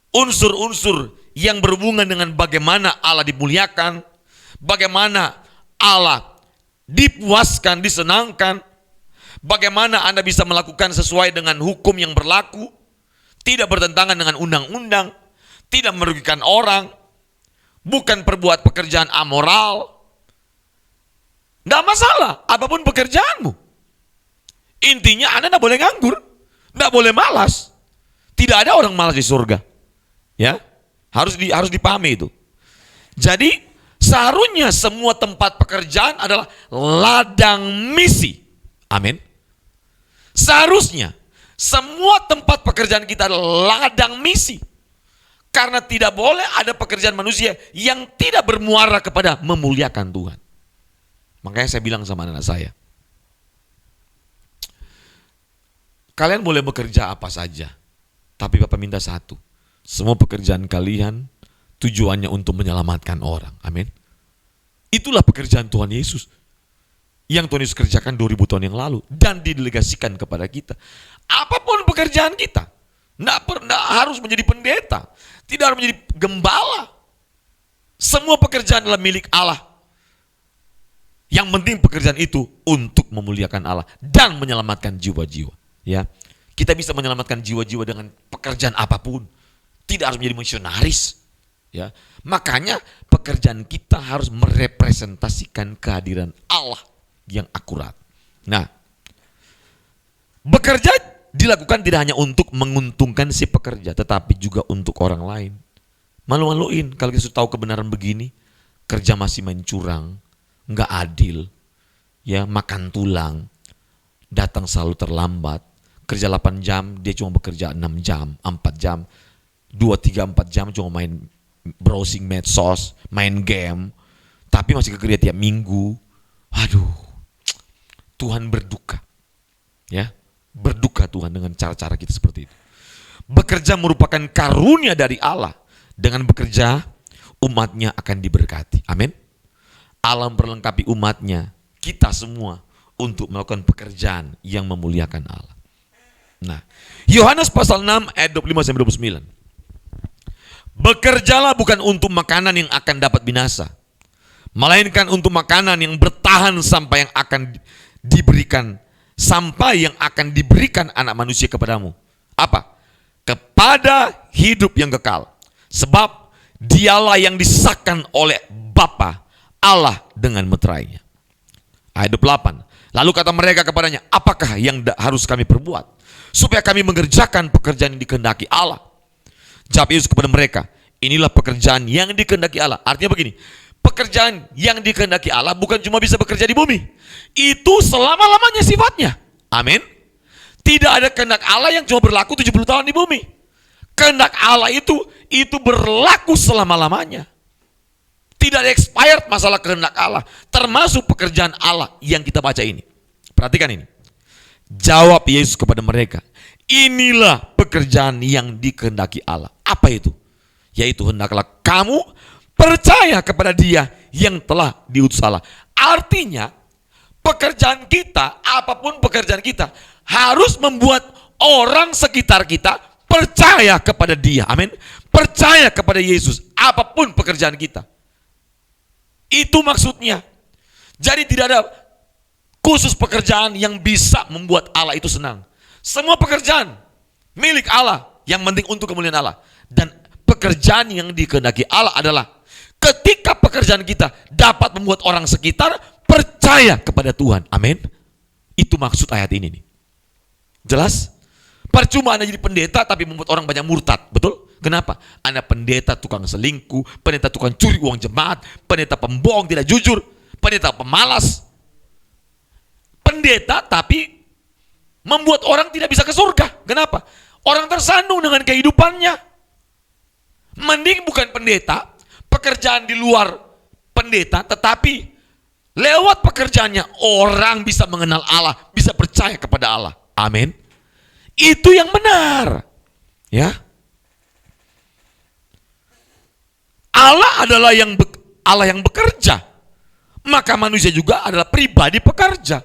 unsur-unsur yang berhubungan dengan bagaimana Allah dimuliakan, bagaimana Allah dipuaskan, disenangkan, bagaimana Anda bisa melakukan sesuai dengan hukum yang berlaku, tidak bertentangan dengan undang-undang, tidak merugikan orang, bukan perbuat pekerjaan amoral. Tidak masalah, apapun pekerjaanmu. Intinya Anda tidak boleh nganggur, tidak boleh malas. Tidak ada orang malas di surga. Ya, harus dipahami itu. Jadi seharusnya semua tempat pekerjaan adalah ladang misi. Amin. Seharusnya semua tempat pekerjaan kita adalah ladang misi. Karena tidak boleh ada pekerjaan manusia yang tidak bermuara kepada memuliakan Tuhan. Makanya saya bilang sama anak saya, kalian boleh bekerja apa saja, tapi Bapak minta satu, semua pekerjaan kalian tujuannya untuk menyelamatkan orang. Amin. Itulah pekerjaan Tuhan Yesus yang Tuhan Yesus kerjakan 2000 tahun yang lalu dan didelegasikan kepada kita. Apapun pekerjaan kita, tidak harus menjadi pendeta, tidak harus menjadi gembala. Semua pekerjaan adalah milik Allah. Yang penting pekerjaan itu untuk memuliakan Allah dan menyelamatkan jiwa-jiwa. Ya, kita bisa menyelamatkan jiwa-jiwa dengan pekerjaan apapun. Tidak harus menjadi misionaris. Ya, makanya pekerjaan kita harus merepresentasikan kehadiran Allah yang akurat. Nah, bekerja dilakukan tidak hanya untuk menguntungkan si pekerja, tetapi juga untuk orang lain. Malu-maluin kalau kita sudah tahu kebenaran begini, kerja masih main curang, nggak adil, ya, makan tulang, datang selalu terlambat. Kerja 8 jam, dia cuma bekerja 6 jam, 4 jam, 2, 3, 4 jam cuma main browsing medsos, main game, tapi masih kerja tiap minggu. Aduh, Tuhan berduka. Ya, berduka Tuhan dengan cara-cara kita seperti itu. Bekerja merupakan karunia dari Allah. Dengan bekerja, umatnya akan diberkati. Amin. Allah memperlengkapi umatnya, kita semua, untuk melakukan pekerjaan yang memuliakan Allah. Nah, Yohanes pasal 6 ayat 25-29. Bekerjalah bukan untuk makanan yang akan dapat binasa, melainkan untuk makanan yang bertahan sampai yang akan diberikan, sampai yang akan diberikan anak manusia kepadamu. Apa? Kepada hidup yang kekal. Sebab dialah yang disahkan oleh Bapa Allah dengan meterainya. Ayat 28. Lalu kata mereka kepadanya, apakah yang harus kami perbuat supaya kami mengerjakan pekerjaan yang dikehendaki Allah? Jawab Yesus kepada mereka, inilah pekerjaan yang dikehendaki Allah. Artinya begini, pekerjaan yang dikehendaki Allah bukan cuma bisa bekerja di bumi. Itu selama-lamanya sifatnya. Amin. Tidak ada kehendak Allah yang cuma berlaku 70 tahun di bumi. Kehendak Allah itu berlaku selama-lamanya. Tidak ada expired masalah kehendak Allah, termasuk pekerjaan Allah yang kita baca ini. Perhatikan ini. Jawab Yesus kepada mereka, inilah pekerjaan yang dikehendaki Allah. Apa itu? Yaitu hendaklah kamu percaya kepada Dia yang telah diutus Allah. Artinya, pekerjaan kita, apapun pekerjaan kita, harus membuat orang sekitar kita percaya kepada Dia. Amin. Percaya kepada Yesus, apapun pekerjaan kita. Itu maksudnya. Jadi tidak ada khusus pekerjaan yang bisa membuat Allah itu senang. Semua pekerjaan milik Allah, yang penting untuk kemuliaan Allah. Dan pekerjaan yang dikehendaki Allah adalah ketika pekerjaan kita dapat membuat orang sekitar percaya kepada Tuhan. Amin. Itu maksud ayat ini nih. Jelas? Percuma Anda jadi pendeta tapi membuat orang banyak murtad. Betul? Kenapa? Anda pendeta tukang selingkuh, pendeta tukang curi uang jemaat, pendeta pembohong tidak jujur, pendeta pemalas. Pendeta tapi membuat orang tidak bisa ke surga. Kenapa? Orang tersandung dengan kehidupannya. Mending bukan pendeta, pekerjaan di luar pendeta, tetapi Lewat pekerjaannya orang bisa mengenal Allah, bisa percaya kepada Allah. Amin. Itu yang benar. Ya. Allah adalah Allah yang bekerja. Maka manusia juga adalah pribadi pekerja.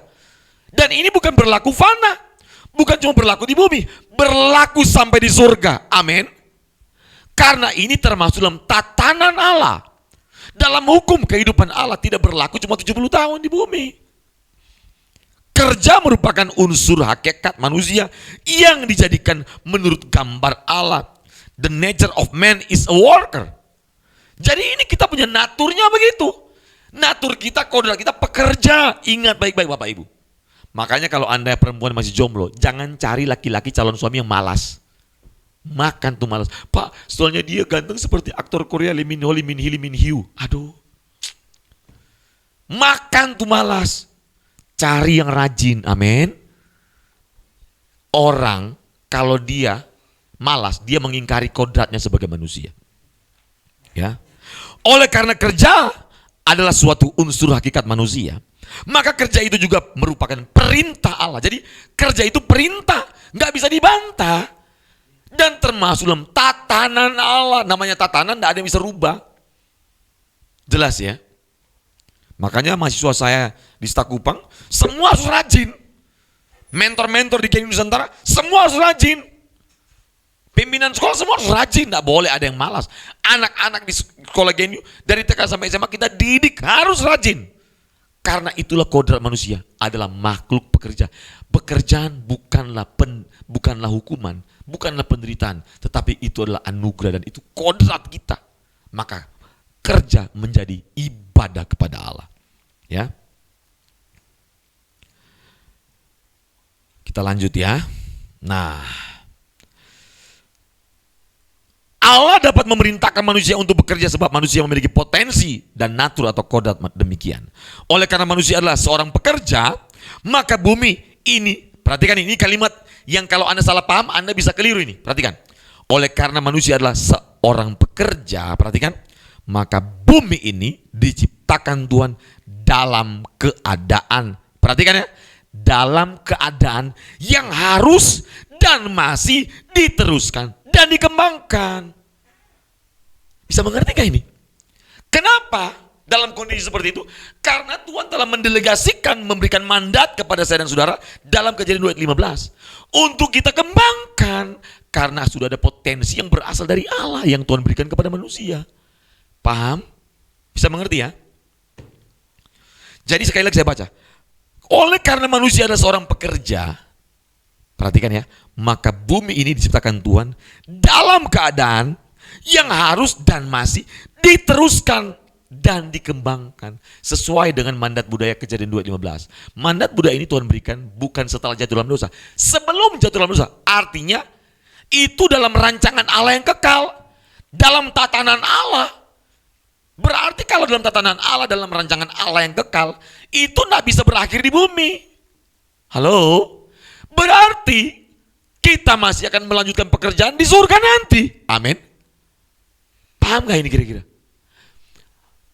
Dan ini bukan berlaku fana. Bukan cuma berlaku di bumi, berlaku sampai di surga. Amin. Karena ini termasuk dalam tatanan Allah. Dalam hukum kehidupan Allah tidak berlaku cuma 70 tahun di bumi. Kerja merupakan unsur hakikat manusia yang dijadikan menurut gambar Allah. The nature of man is a worker. Jadi ini kita punya naturnya begitu. Natur kita, kodrat kita pekerja. Ingat baik-baik Bapak Ibu. Makanya kalau Anda perempuan masih jomblo, jangan cari laki-laki calon suami yang malas. Makan tuh malas. Pak, soalnya dia ganteng seperti aktor Korea Lee Min Ho, Lee Min Hee, Lee Min Hyu. Aduh. Makan tuh malas. Cari yang rajin. Amin. Orang kalau dia malas, dia mengingkari kodratnya sebagai manusia. Ya. Oleh karena kerja adalah suatu unsur hakikat manusia, maka kerja itu juga merupakan perintah Allah. Jadi kerja itu perintah, nggak bisa dibantah. Dan termasuk dalam tatanan Allah. Namanya tatanan, nggak ada yang bisa rubah. Jelas ya. Makanya mahasiswa saya di Stakupang, semua harus rajin. Mentor-mentor di GENI Nusantara, semua harus rajin. Pimpinan sekolah semua harus rajin, nggak boleh ada yang malas. Anak-anak di sekolah GENI dari TK sampai SMA kita didik harus rajin. Karena itulah kodrat manusia adalah makhluk pekerja. Pekerjaan bukanlah hukuman, bukanlah penderitaan, tetapi itu adalah anugerah dan itu kodrat kita. Maka kerja menjadi ibadah kepada Allah. Ya. Kita lanjut ya. Nah, Allah dapat memerintahkan manusia untuk bekerja sebab manusia memiliki potensi dan natur atau kodrat demikian. Oleh karena manusia adalah seorang pekerja, maka bumi ini, perhatikan ini kalimat yang kalau Anda salah paham, Anda bisa keliru ini. Perhatikan. Oleh karena manusia adalah seorang pekerja, perhatikan, maka bumi ini diciptakan Tuhan dalam keadaan, perhatikan ya, dalam keadaan yang harus dan masih diteruskan dan dikembangkan. Bisa mengerti gak ini? Kenapa dalam kondisi seperti itu? Karena Tuhan telah mendelegasikan, memberikan mandat kepada saya dan saudara dalam Kejadian 2 ayat 15 untuk kita kembangkan, karena sudah ada potensi yang berasal dari Allah yang Tuhan berikan kepada manusia. Paham? Bisa mengerti ya? Jadi sekali lagi saya baca. Oleh karena manusia adalah seorang pekerja, perhatikan ya, maka bumi ini diciptakan Tuhan dalam keadaan yang harus dan masih diteruskan dan dikembangkan sesuai dengan mandat budaya Kejadian 2 ayat 15. Mandat budaya ini Tuhan berikan bukan setelah jatuh dalam dosa, sebelum jatuh dalam dosa. Artinya itu dalam rancangan Allah yang kekal, dalam tatanan Allah. Berarti kalau dalam tatanan Allah, dalam rancangan Allah yang kekal, itu tidak bisa berakhir di bumi. Halo? Berarti kita masih akan melanjutkan pekerjaan di surga nanti. Amin. Paham gak ini kira-kira?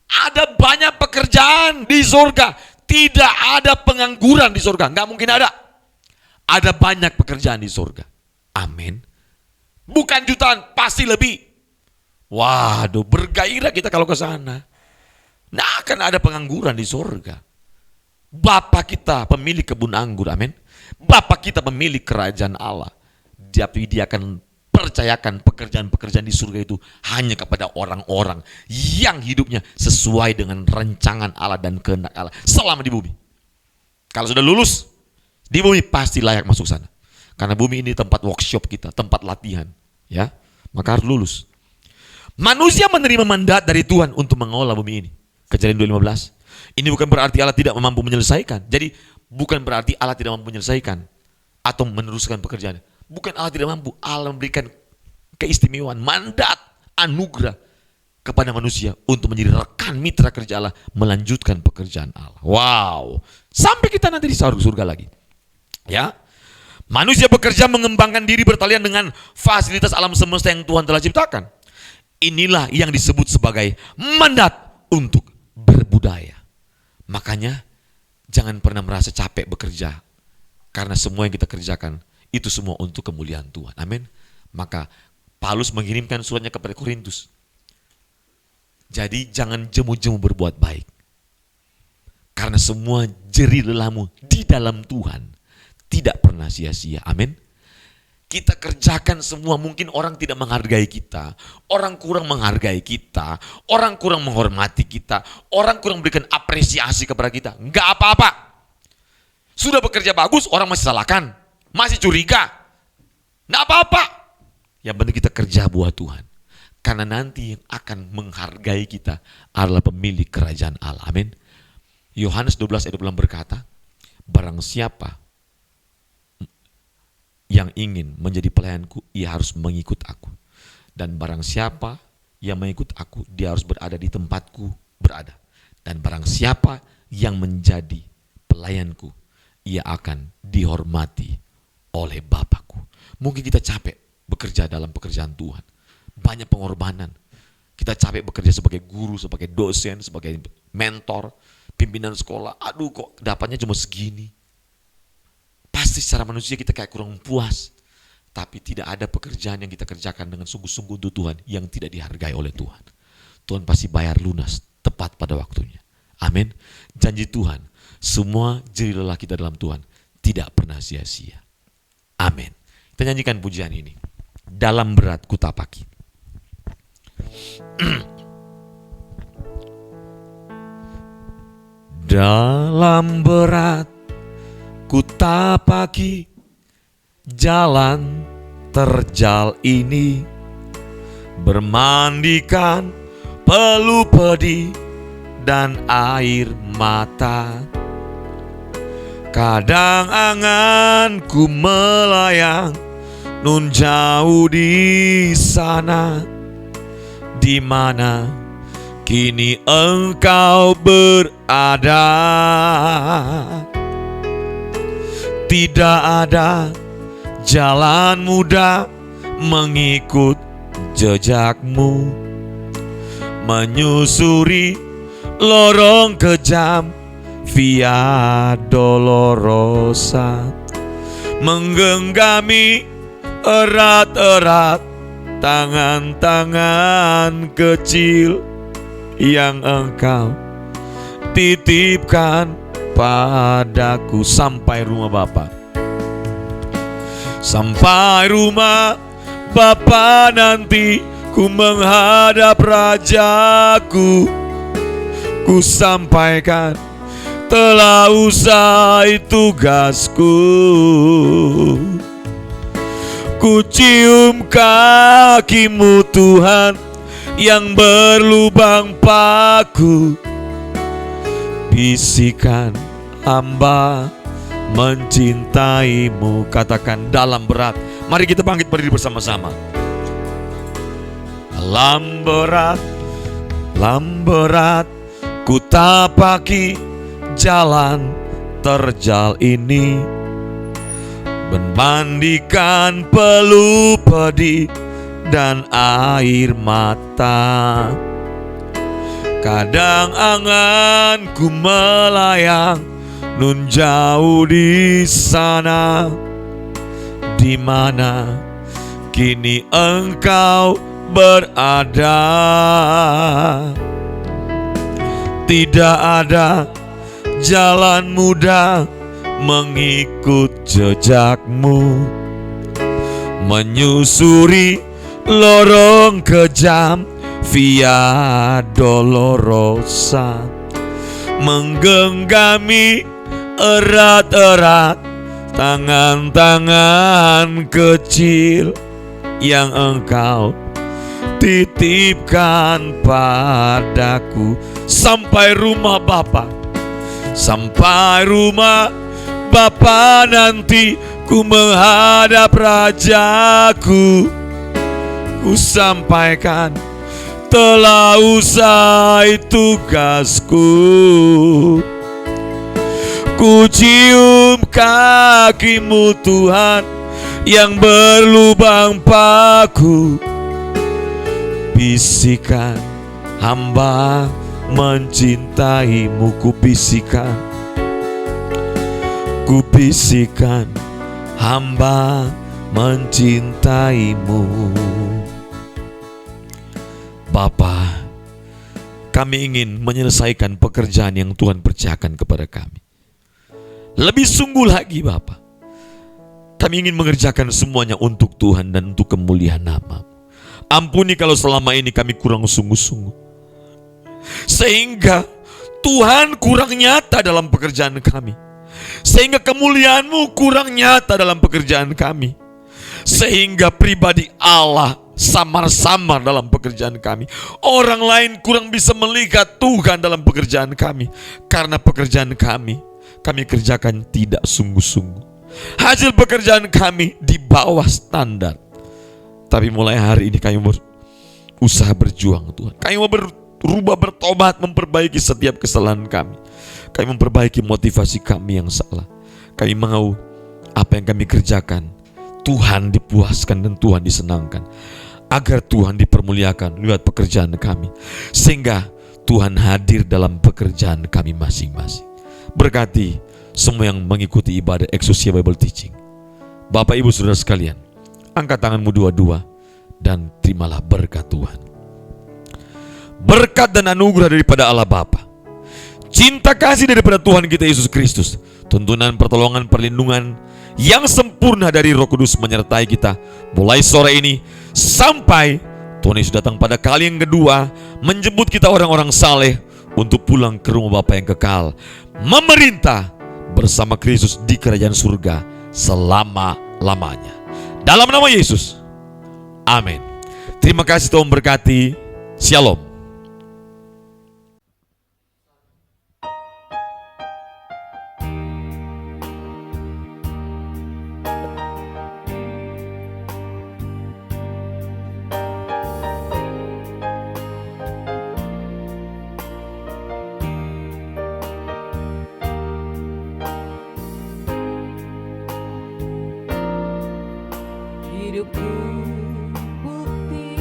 Ada banyak pekerjaan di surga. Tidak ada pengangguran di surga. Gak mungkin ada. Ada banyak pekerjaan di surga. Amin. Bukan jutaan, pasti lebih. Waduh, bergairah kita kalau ke sana. Nah, akan ada pengangguran di surga. Bapa kita pemilik kebun anggur, amin. Bapa kita pemilik kerajaan Allah. Tapi dia akan percayakan pekerjaan-pekerjaan di surga itu hanya kepada orang-orang yang hidupnya sesuai dengan rancangan Allah dan kehendak Allah selama di bumi. Kalau sudah lulus di bumi pasti layak masuk sana. Karena bumi ini tempat workshop kita, tempat latihan, ya. Maka harus lulus. Manusia menerima mandat dari Tuhan untuk mengolah bumi ini. Kejadian 2:15. Ini bukan berarti Allah tidak mampu menyelesaikan. Jadi bukan berarti Allah tidak mampu menyelesaikan atau meneruskan pekerjaan. Bukan Allah tidak mampu. Allah memberikan keistimewaan, mandat, anugerah kepada manusia untuk menjadi rekan mitra kerja Allah, melanjutkan pekerjaan Allah. Wow. Sampai kita nanti di surga lagi. Ya. Manusia bekerja mengembangkan diri bertalian dengan fasilitas alam semesta yang Tuhan telah ciptakan. Inilah yang disebut sebagai mandat untuk berbudaya. Makanya jangan pernah merasa capek bekerja, karena semua yang kita kerjakan itu semua untuk kemuliaan Tuhan. Amin. Maka Paulus mengirimkan suratnya kepada Korintus. Jadi jangan jemu-jemu berbuat baik, karena semua jerih lelahmu di dalam Tuhan tidak pernah sia-sia. Amin. Kita kerjakan semua, mungkin orang tidak menghargai kita, orang kurang menghargai kita, orang kurang menghormati kita, orang kurang berikan apresiasi kepada kita. Enggak apa-apa. Sudah bekerja bagus, orang masih salahkan, masih curiga. Enggak apa-apa. Yang penting kita kerja buat Tuhan. Karena nanti yang akan menghargai kita adalah pemilik kerajaan Allah. Amin. Yohanes 12 ayat 26 berkata, barang siapa yang ingin menjadi pelayanku, ia harus mengikut aku. Dan barang siapa yang mengikut aku, dia harus berada di tempatku berada. Dan barang siapa yang menjadi pelayanku, ia akan dihormati oleh Bapakku. Mungkin kita capek bekerja dalam pekerjaan Tuhan. Banyak pengorbanan. Kita capek bekerja sebagai guru, sebagai dosen, sebagai mentor, pimpinan sekolah. Aduh, kok dapatnya cuma segini. Pasti secara manusia kita kayak kurang puas. Tapi tidak ada pekerjaan yang kita kerjakan dengan sungguh-sungguh untuk Tuhan yang tidak dihargai oleh Tuhan. Tuhan pasti bayar lunas tepat pada waktunya. Amin. Janji Tuhan, semua jerih lelah kita dalam Tuhan tidak pernah sia-sia. Amin. Kita nyanyikan pujian ini. Dalam berat kutapaki. Dalam berat kutapaki jalan terjal ini, bermandikan peluh pedih dan air mata. Kadang anganku melayang nun jauh di sana, di mana kini engkau berada. Tidak ada jalan mudah mengikut jejakmu, menyusuri lorong kejam via dolorosa, menggenggami erat-erat tangan-tangan kecil yang engkau titipkan padaku. Sampai rumah Bapa, sampai rumah Bapa nanti ku menghadap Rajaku. Ku sampaikan telah usai tugasku. Ku cium kakimu Tuhan yang berlubang paku. Bisikan hamba mencintaimu. Katakan dalam berat. Mari kita bangkit berdiri bersama-sama. Dalam berat kutapaki jalan terjal ini, bermandikan peluh pedih dan air mata. Kadang anganku melayang nun jauh di sana, di mana kini engkau berada. Tidak ada jalan mudah mengikut jejakmu, menyusuri lorong kejam via dolorosa, menggenggami erat-erat tangan-tangan kecil yang engkau titipkan padaku. Sampai rumah Bapa, sampai rumah Bapa nanti ku menghadap Rajaku. Ku sampaikan telah usai tugasku. Ku cium kakimu Tuhan yang berlubang paku. Bisikan hamba mencintaimu. Kubisikan hamba mencintaimu. Bapa, kami ingin menyelesaikan pekerjaan yang Tuhan percayakan kepada kami. Lebih sungguh lagi Bapa, kami ingin mengerjakan semuanya untuk Tuhan dan untuk kemuliaan nama-Mu. Ampuni kalau selama ini kami kurang sungguh-sungguh, sehingga Tuhan kurang nyata dalam pekerjaan kami, sehingga kemuliaan-Mu kurang nyata dalam pekerjaan kami, sehingga pribadi Allah samar-samar dalam pekerjaan kami. Orang lain kurang bisa melihat Tuhan dalam pekerjaan kami, karena pekerjaan kami kerjakan tidak sungguh-sungguh. Hasil pekerjaan kami di bawah standar. Tapi mulai hari ini kami berusaha berjuang Tuhan. Kami mau berubah, bertobat, memperbaiki setiap kesalahan kami. Kami memperbaiki motivasi kami yang salah. Kami mau apa yang kami kerjakan Tuhan dipuaskan dan Tuhan disenangkan, agar Tuhan dipermuliakan lewat pekerjaan kami, sehingga Tuhan hadir dalam pekerjaan kami masing-masing. Berkati semua yang mengikuti ibadah Exousia Bible Teaching. Bapak Ibu Saudara sekalian, angkat tanganmu dua-dua dan terimalah berkat Tuhan. Berkat dan anugerah daripada Allah Bapa, cinta kasih daripada Tuhan kita Yesus Kristus, tuntunan pertolongan perlindungan yang sempurna dari Roh Kudus menyertai kita mulai sore ini sampai Tuhan Yesus datang pada kali yang kedua, menjemput kita orang-orang saleh untuk pulang ke rumah Bapa yang kekal, memerintah bersama Kristus di kerajaan surga selama-lamanya. Dalam nama Yesus, amin. Terima kasih, Tuhan berkati. Shalom. Hidupku bukti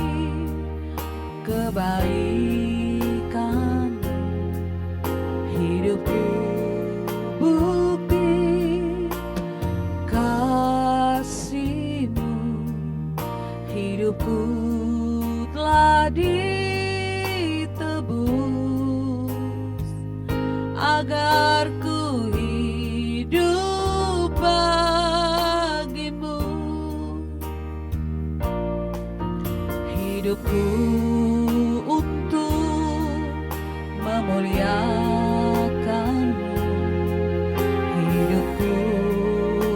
kebaikan, hidupku bukti kasih-Mu, hidupku telah ditebus agar ku hidup bagimu. Hidupku untuk memuliakan-Mu, hidupku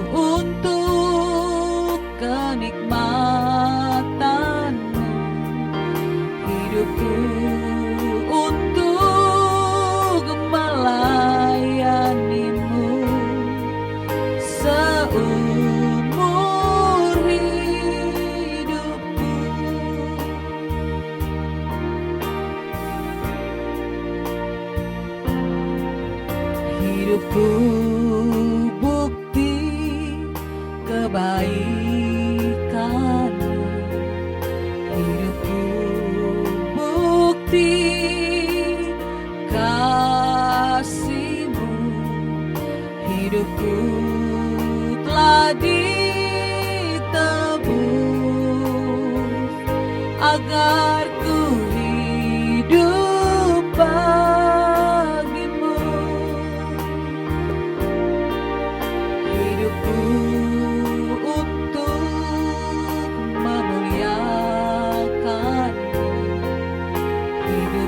untuk kenikmatan-Mu, hidupku untuk melayani-Mu seumur hidupku. Hidupku bukti kebaikan-Mu, hidupku bukti kasih-Mu, hidupku telah ditebus agar ku hidup bagimu. Hidupku untuk memuliakan-Mu,